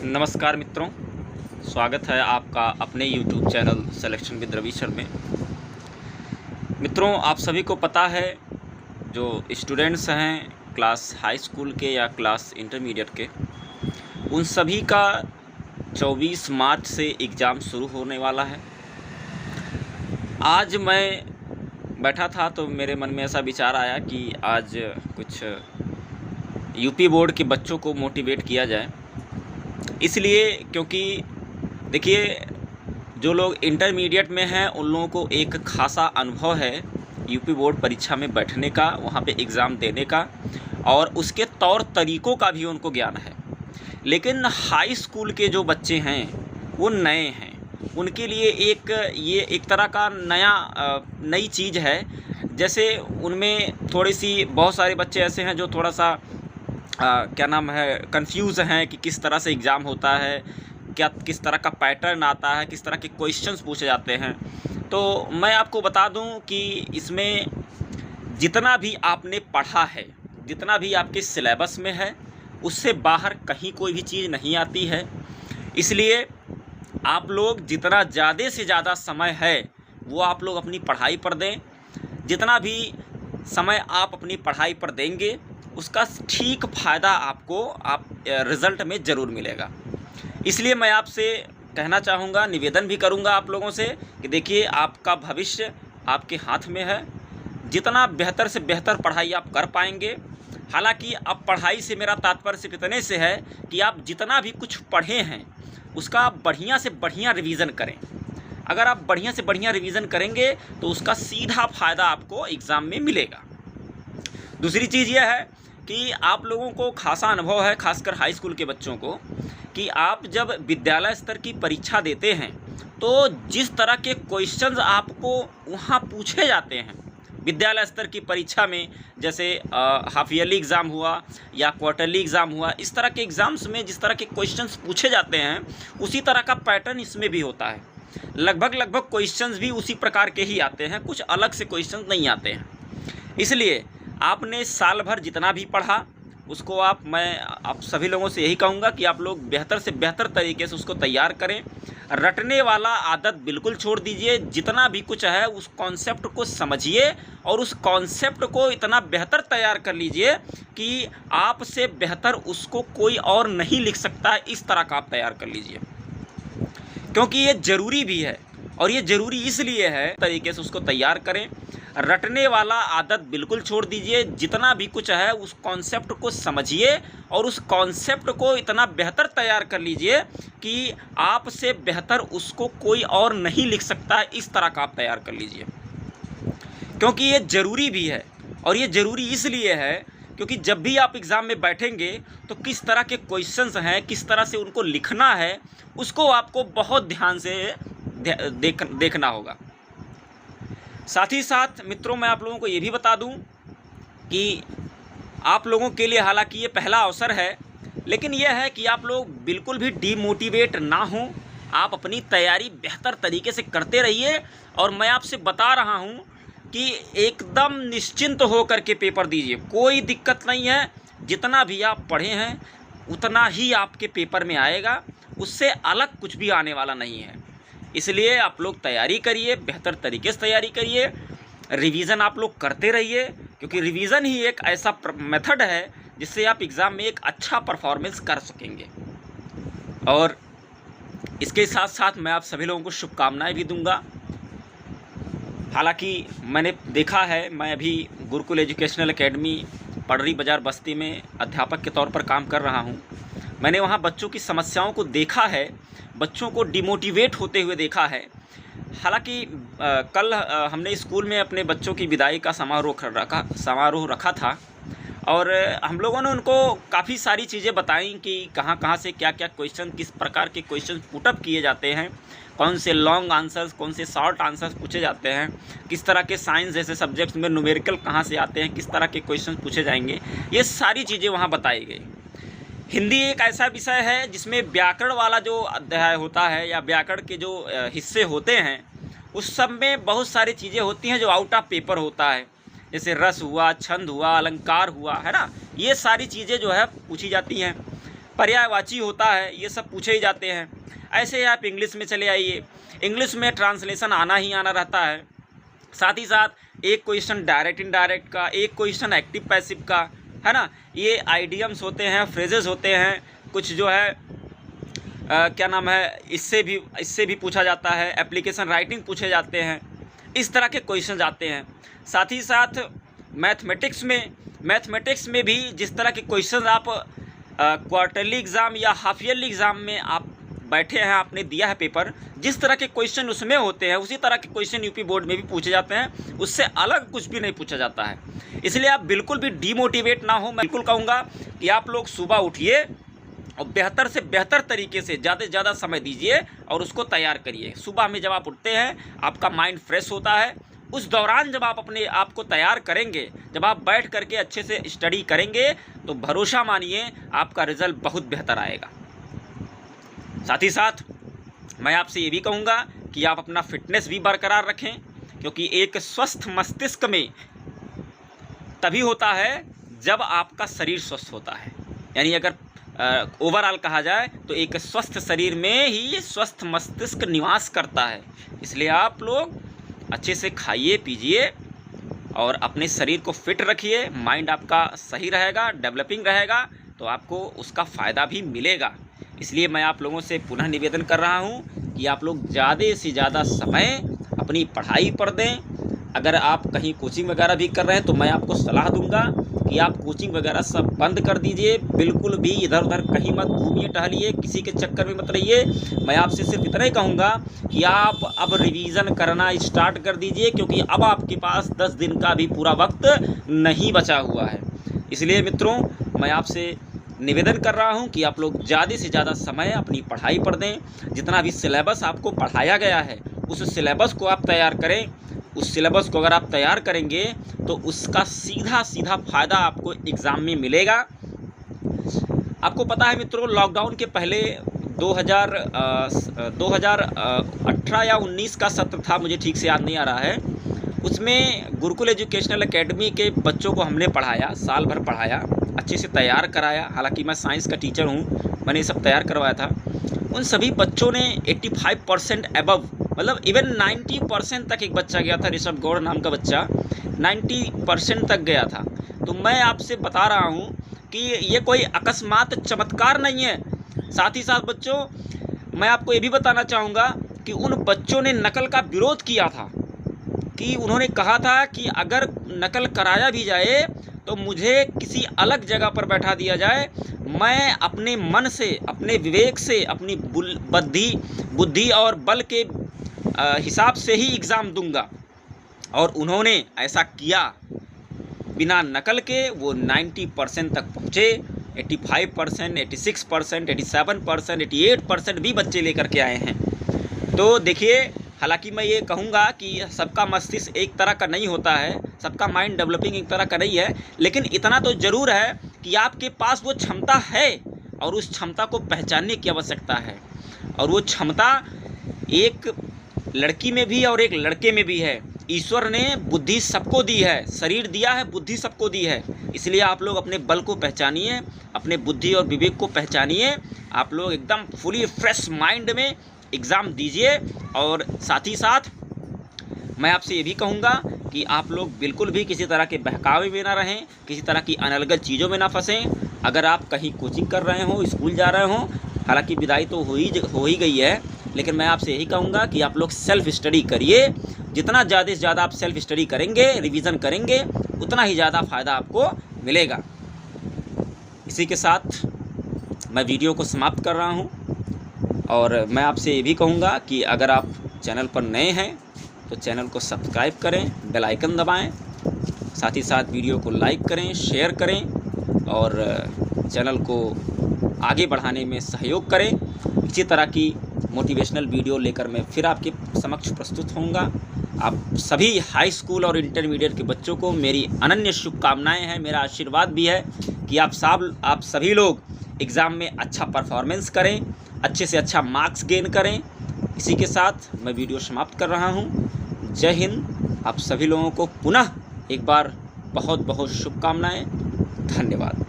नमस्कार मित्रों, स्वागत है आपका अपने YouTube channel selection with Ravi sir में। मित्रों, आप सभी को पता है जो स्टूडेंट्स हैं क्लास हाई स्कूल के या क्लास इंटरमीडिएट के, उन सभी का 24 मार्च से एग्ज़ाम शुरू होने वाला है। आज मैं बैठा था तो मेरे मन में ऐसा विचार आया कि आज कुछ यूपी बोर्ड के बच्चों को मोटिवेट किया जाए। इसलिए क्योंकि देखिए, जो लोग इंटरमीडिएट में हैं उन लोगों को एक खासा अनुभव है यूपी बोर्ड परीक्षा में बैठने का, वहाँ पे एग्ज़ाम देने का और उसके तौर तरीक़ों का भी उनको ज्ञान है। लेकिन हाई स्कूल के जो बच्चे हैं वो नए हैं, उनके लिए ये एक तरह का नई चीज़ है। जैसे उनमें थोड़ी सी, बहुत सारे बच्चे ऐसे हैं जो थोड़ा सा क्या नाम है, कंफ्यूज हैं कि किस तरह से एग्ज़ाम होता है, किस तरह का पैटर्न आता है, किस तरह के क्वेश्चंस पूछे जाते हैं। तो मैं आपको बता दूं कि इसमें जितना भी आपने पढ़ा है, जितना भी आपके सिलेबस में है, उससे बाहर कहीं कोई भी चीज़ नहीं आती है। इसलिए आप लोग जितना ज़्यादा से ज़्यादा समय है वो आप लोग अपनी पढ़ाई पर दें। जितना भी समय आप अपनी पढ़ाई पर देंगे उसका ठीक फ़ायदा आपको रिज़ल्ट में ज़रूर मिलेगा। इसलिए मैं आपसे कहना चाहूँगा, निवेदन भी करूँगा आप लोगों से कि देखिए, आपका भविष्य आपके हाथ में है। जितना बेहतर से बेहतर पढ़ाई आप कर पाएंगे, हालांकि अब पढ़ाई से मेरा तात्पर्य सिर्फ इतने से है कि आप जितना भी कुछ पढ़े हैं उसका बढ़िया से बढ़िया रिवीज़न करें। अगर आप बढ़िया से बढ़िया रिवीज़न करेंगे तो उसका सीधा फ़ायदा आपको एग्ज़ाम में मिलेगा। दूसरी चीज़ यह है कि आप लोगों को खासा अनुभव है, खासकर हाई स्कूल के बच्चों को, कि आप जब विद्यालय स्तर की परीक्षा देते हैं तो जिस तरह के क्वेश्चंस आपको वहाँ पूछे जाते हैं विद्यालय स्तर की परीक्षा में, जैसे हाफ ईयरली एग्ज़ाम हुआ या क्वार्टरली एग्ज़ाम हुआ, इस तरह के एग्ज़ाम्स में जिस तरह के क्वेश्चंस पूछे जाते हैं उसी तरह का पैटर्न इसमें भी होता है। लगभग क्वेश्चंस भी उसी प्रकार के ही आते हैं, कुछ अलग से क्वेश्चंस नहीं आते हैं। इसलिए आपने साल भर जितना भी पढ़ा उसको मैं आप सभी लोगों से यही कहूँगा कि आप लोग बेहतर से बेहतर तरीके से उसको तैयार करें। रटने वाला आदत बिल्कुल छोड़ दीजिए। जितना भी कुछ है उस कॉन्सेप्ट को समझिए और उस कॉन्सेप्ट को इतना बेहतर तैयार कर लीजिए कि आपसे बेहतर उसको कोई और नहीं लिख सकता है। इस तरह का आप तैयार कर लीजिए, क्योंकि ये ज़रूरी भी है। और ये ज़रूरी इसलिए है, तरीके से उसको तैयार करें। रटने वाला आदत बिल्कुल छोड़ दीजिए। जितना भी कुछ है उस कॉन्सेप्ट को समझिए और उस कॉन्सेप्ट को इतना बेहतर तैयार कर लीजिए कि आपसे बेहतर उसको कोई और नहीं लिख सकता है। इस तरह का आप तैयार कर लीजिए, क्योंकि ये ज़रूरी भी है। और ये ज़रूरी इसलिए है क्योंकि जब भी आप एग्ज़ाम में बैठेंगे तो किस तरह के क्वेश्चंस हैं, किस तरह से उनको लिखना है, उसको आपको बहुत ध्यान से देखना होगा। साथ ही साथ मित्रों, मैं आप लोगों को ये भी बता दूं कि आप लोगों के लिए हालांकि ये पहला अवसर है, लेकिन यह है कि आप लोग बिल्कुल भी डीमोटिवेट ना हों। आप अपनी तैयारी बेहतर तरीके से करते रहिए और मैं आपसे बता रहा हूं कि एकदम निश्चिंत होकर के पेपर दीजिए। कोई दिक्कत नहीं है, जितना भी आप पढ़े हैं उतना ही आपके पेपर में आएगा, उससे अलग कुछ भी आने वाला नहीं है। इसलिए आप लोग तैयारी करिए, बेहतर तरीके से तैयारी करिए, रिवीज़न आप लोग करते रहिए, क्योंकि रिवीज़न ही एक ऐसा मेथड है जिससे आप एग्ज़ाम में एक अच्छा परफॉर्मेंस कर सकेंगे। और इसके साथ साथ मैं आप सभी लोगों को शुभकामनाएं भी दूंगा। हालांकि मैंने देखा है, मैं अभी गुरुकुल एजुकेशनल एकेडमी पडरी बाज़ार बस्ती में अध्यापक के तौर पर काम कर रहा हूं। मैंने वहां बच्चों की समस्याओं को देखा है, बच्चों को डिमोटिवेट होते हुए देखा है। हालांकि कल हमने स्कूल में अपने बच्चों की विदाई का समारोह रखा था और हम लोगों ने उनको काफ़ी सारी चीज़ें बताई कि कहाँ से क्या क्वेश्चन, किस प्रकार के क्वेश्चन पुटअप किए जाते हैं, कौन से लॉन्ग आंसर्स, कौन से शॉर्ट आंसर्स पूछे जाते हैं, किस तरह के साइंस जैसे सब्जेक्ट्स में न्यूमेरिकल कहाँ से आते हैं, किस तरह के क्वेश्चन पूछे जाएंगे। ये सारी चीज़ें वहाँ बताई गई। हिंदी एक ऐसा विषय है जिसमें व्याकरण वाला जो अध्याय होता है या व्याकरण के जो हिस्से होते हैं उस सब में बहुत सारी चीज़ें होती हैं जो आउट ऑफ पेपर होता है। जैसे रस हुआ, छंद हुआ, अलंकार हुआ, है ना, ये सारी चीज़ें जो है पूछी जाती हैं। पर्यायवाची होता है, ये सब पूछे ही जाते हैं। ऐसे ही आप इंग्लिश में चले आइए, इंग्लिश में ट्रांसलेशन आना ही आना रहता है। साथ ही साथ एक क्वेश्चन डायरेक्ट इनडायरेक्ट का, एक क्वेश्चन एक्टिव पैसिव का, है ना। ये आइडियम्स होते हैं, फ्रेजेस होते हैं, कुछ जो है क्या नाम है, इससे भी पूछा जाता है। एप्लीकेशन राइटिंग पूछे जाते हैं, इस तरह के क्वेश्चन आते हैं। साथ ही साथ मैथमेटिक्स में भी जिस तरह के क्वेश्चन आप क्वार्टरली एग्ज़ाम या हाफ ईयरली एग्ज़ाम में आप बैठे हैं, आपने दिया है पेपर, जिस तरह के क्वेश्चन उसमें होते हैं उसी तरह के क्वेश्चन यूपी बोर्ड में भी पूछे जाते हैं, उससे अलग कुछ भी नहीं पूछा जाता है। इसलिए आप बिल्कुल भी डीमोटिवेट ना हो। मैं बिल्कुल कहूँगा कि आप लोग सुबह उठिए और बेहतर से बेहतर तरीके से ज़्यादा से ज़्यादा समय दीजिए और उसको तैयार करिए। सुबह में जब आप उठते हैं आपका माइंड फ्रेश होता है, उस दौरान जब आप अपने आप को तैयार करेंगे, जब आप बैठ करके अच्छे से स्टडी करेंगे, तो भरोसा मानिए आपका रिज़ल्ट बहुत बेहतर आएगा। साथ ही साथ मैं आपसे ये भी कहूँगा कि आप अपना फिटनेस भी बरकरार रखें, क्योंकि एक स्वस्थ मस्तिष्क में तभी होता है जब आपका शरीर स्वस्थ होता है। यानी अगर ओवरऑल कहा जाए तो एक स्वस्थ शरीर में ही स्वस्थ मस्तिष्क निवास करता है। इसलिए आप लोग अच्छे से खाइए पीजिए और अपने शरीर को फिट रखिए। माइंड आपका सही रहेगा, डेवलपिंग रहेगा, तो आपको उसका फ़ायदा भी मिलेगा। इसलिए मैं आप लोगों से पुनः निवेदन कर रहा हूँ कि आप लोग ज़्यादा से ज़्यादा समय अपनी पढ़ाई पर दें। अगर आप कहीं कोचिंग वगैरह भी कर रहे हैं तो मैं आपको सलाह दूंगा कि आप कोचिंग वगैरह सब बंद कर दीजिए। बिल्कुल भी इधर उधर कहीं मत घूमिए टहलिए, किसी के चक्कर में मत रहिए। मैं आपसे सिर्फ इतना ही कहूँगा कि आप अब रिवीज़न करना स्टार्ट कर दीजिए, क्योंकि अब आपके पास 10 दिन का भी पूरा वक्त नहीं बचा हुआ है। इसलिए मित्रों, मैं आपसे निवेदन कर रहा हूं कि आप लोग ज़्यादा से ज़्यादा समय अपनी पढ़ाई पर दें। जितना भी सिलेबस आपको पढ़ाया गया है उस सिलेबस को आप तैयार करें। उस सिलेबस को अगर आप तैयार करेंगे तो उसका सीधा सीधा फ़ायदा आपको एग्ज़ाम में मिलेगा। आपको पता है मित्रों, लॉकडाउन के पहले 2018 या 19 का सत्र था, मुझे ठीक से याद नहीं आ रहा है। उसमें गुरुकुल एजुकेशनल एकेडमी के बच्चों को हमने पढ़ाया, साल भर पढ़ाया, अच्छे से तैयार कराया। हालांकि मैं साइंस का टीचर हूँ, मैंने ये सब तैयार करवाया था। उन सभी बच्चों ने 85% अबव, मतलब इवन 90% तक एक बच्चा गया था, ऋषभ गौड़ नाम का बच्चा 90% तक गया था। तो मैं आपसे बता रहा हूँ कि ये कोई अकस्मात चमत्कार नहीं है। साथ ही साथ बच्चों, मैं आपको ये भी बताना चाहूँगा कि उन बच्चों ने नकल का विरोध किया था, कि उन्होंने कहा था कि अगर नकल कराया भी जाए तो मुझे किसी अलग जगह पर बैठा दिया जाए, मैं अपने मन से, अपने विवेक से, अपनी बुद्धि और बल के हिसाब से ही एग्ज़ाम दूंगा। और उन्होंने ऐसा किया, बिना नकल के वो 90% तक पहुँचे। 85%, 86%, 87%, 88% भी बच्चे लेकर के आए हैं। तो देखिए, हालांकि मैं ये कहूँगा कि सबका मस्तिष्क एक तरह का नहीं होता है, सबका माइंड डेवलपिंग एक तरह का नहीं है, लेकिन इतना तो ज़रूर है कि आपके पास वो क्षमता है और उस क्षमता को पहचानने की आवश्यकता है। और वो क्षमता एक लड़की में भी और एक लड़के में भी है। ईश्वर ने बुद्धि सबको दी है, शरीर दिया है, बुद्धि सबको दी है। इसलिए आप लोग अपने बल को पहचानिए, अपने बुद्धि और विवेक को पहचानिए। आप लोग एकदम फुली फ्रेश माइंड में एग्ज़ाम दीजिए। और साथ ही साथ मैं आपसे ये भी कहूँगा कि आप लोग बिल्कुल भी किसी तरह के बहकावे में ना रहें, किसी तरह की अनलगत चीज़ों में ना फंसें। अगर आप कहीं कोचिंग कर रहे हो, स्कूल जा रहे हो, हालांकि विदाई तो हो ही गई है, लेकिन मैं आपसे यही कहूँगा कि आप लोग सेल्फ़ स्टडी करिए। जितना ज़्यादा से ज़्यादा आप सेल्फ़ स्टडी करेंगे, रिवीज़न करेंगे, उतना ही ज़्यादा फ़ायदा आपको मिलेगा। इसी के साथ मैं वीडियो को समाप्त कर रहा हूँ। और मैं आपसे ये भी कहूँगा कि अगर आप चैनल पर नए हैं तो चैनल को सब्सक्राइब करें, बेल आइकन दबाएं, साथ ही साथ वीडियो को लाइक करें, शेयर करें और चैनल को आगे बढ़ाने में सहयोग करें। इसी तरह की मोटिवेशनल वीडियो लेकर मैं फिर आपके समक्ष प्रस्तुत होऊंगा। आप सभी हाई स्कूल और इंटरमीडिएट के बच्चों को मेरी अनन्य शुभकामनाएं हैं, मेरा आशीर्वाद भी है कि आप सभी लोग एग्ज़ाम में अच्छा परफॉर्मेंस करें, अच्छे से अच्छा मार्क्स गेन करें। इसी के साथ मैं वीडियो समाप्त कर रहा हूं। जय हिंद। आप सभी लोगों को पुनः एक बार बहुत बहुत शुभकामनाएं। धन्यवाद।